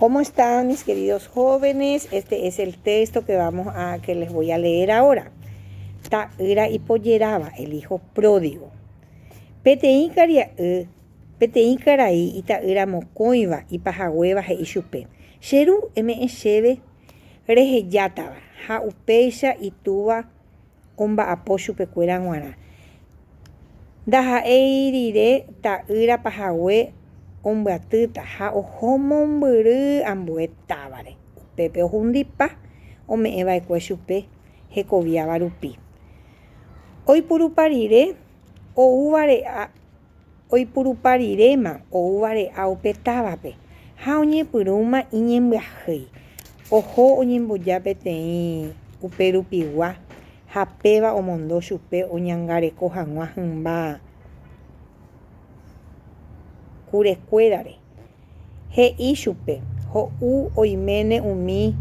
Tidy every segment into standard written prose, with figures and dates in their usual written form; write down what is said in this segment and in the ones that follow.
¿Cómo están mis queridos jóvenes? Este es el texto que les voy a leer ahora. Ta'yra y Polleraba, el hijo pródigo. Peteĩ karai y ta'yra mokõiva y pahaguéva he'i chupe. Cheru eme'ẽ chéve rehejátava ha upéicha itúva omba'apo chupekuéra g̃uarã. Ndaha'éi rire ta'yra pahague ombyatýta ha oho mombyry ambue távare. Upépe ohundipa ome'ẽva'ekue chupe hekoviáva rupi. Oipurupariréma ouvare'a upe távape ha oñepyrũma iñembyahýi. Oho oñemboja peteĩ uperupigua ha péva omondo chupe oñangareko hag̃ua hymba kurekuérare. He'i chupe: ho'u oiméne umi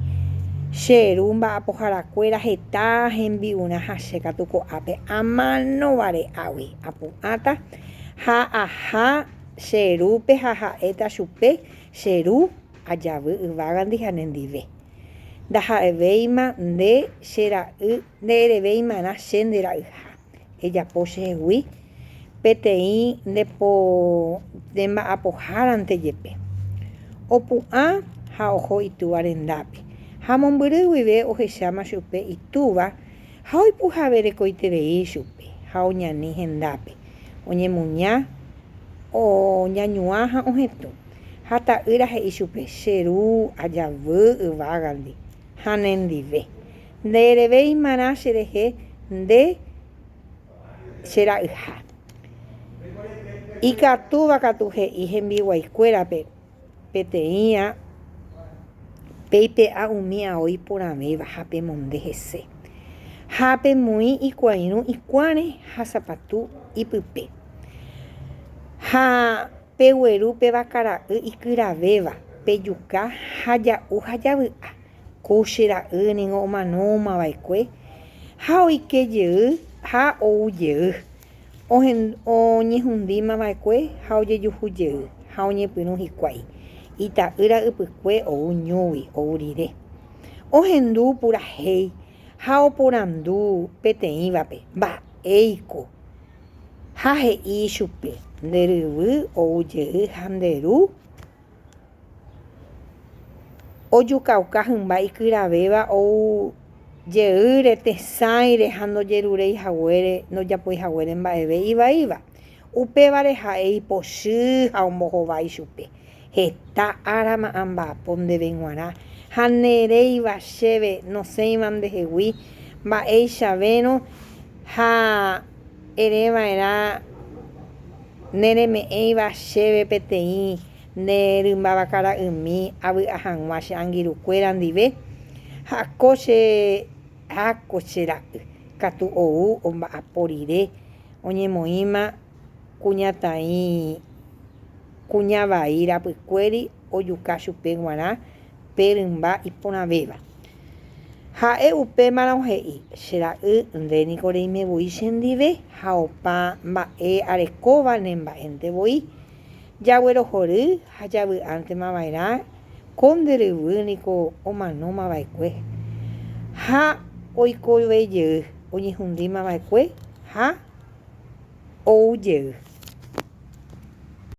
cheru mba'apoharakuéra heta hembi'urã ha chékatu ko'ápe amanovare'águi apu'ãta ha aha cherúpe ha ha'éta chupe: cheru ajavy yvágandi ha nendive. Ndaha'evéima nderevéimarã che ndera'yha. Ejapo chehegui peteĩ ndemba'apohárante jepe. Opu'ã ha oho itúva rendápe ha mombyry guive ohecháma chupe itúva ha oipuhaverekoiterei chupe ha oñani hendápe oñemuña oñañuã ha ohetũ. Ha ta'yra he'i chupe: cheru ajavy yvágandi ha nendive. Nderevéimarã cherehe nde chera'yha. Ikatúva katu he'i hembiguaikuérape peteĩva peipe'a umi aói porãvéva ha pemonde hese ha pemoĩ ikuairũ ikuáre ha sapatu ipype ha pegueru pe vakara'y ikyravéva pejuka ha ja'u ha javy'a. Ko chera'ýniko omanómava'ekue ha oikejey ha oujey. Oñehundímava'ekue ha ojejuhujey ha oñepyrũ hikuái. Ita'yra ypykue ou ñúgui ou rire. Ohendu purahéi ha oporandu peteĩvape: mba'éiko. Ha he'i chupe: nderyvy oujey ha nderu ojukauka hymba ikyravéva oujeýre tesãire ha ndojapoihaguére mba'eve ivaíva. Upévare ha'e ipochy ha ombohovái chupe: heta árama'ã mba'apo ndeve g̃uarã ha neréiva chéve nosẽiva ndehegui mba'eichavérõ ha ereva'erã nereme'ẽiva chéve peteĩ nerymbavakara'ymi avy'a hag̃ua che angirũkuéra ndive ha ko chera'y katu ou omba'apo rire oñemoĩma kuñavai rapykuéri ojuka chupe g̃uarã pe rymba iporãvéva. Ha'e upémarõ he'i: chera'y ndéniko reimevoi chendive ha opa mba'e arekóva ne mba'éntevoi. Jaguerohory ha javy'ántemava'erã ko nderyvýniko omanómava'ekue ha oikovejey oñehundímava'ekue ha oujey.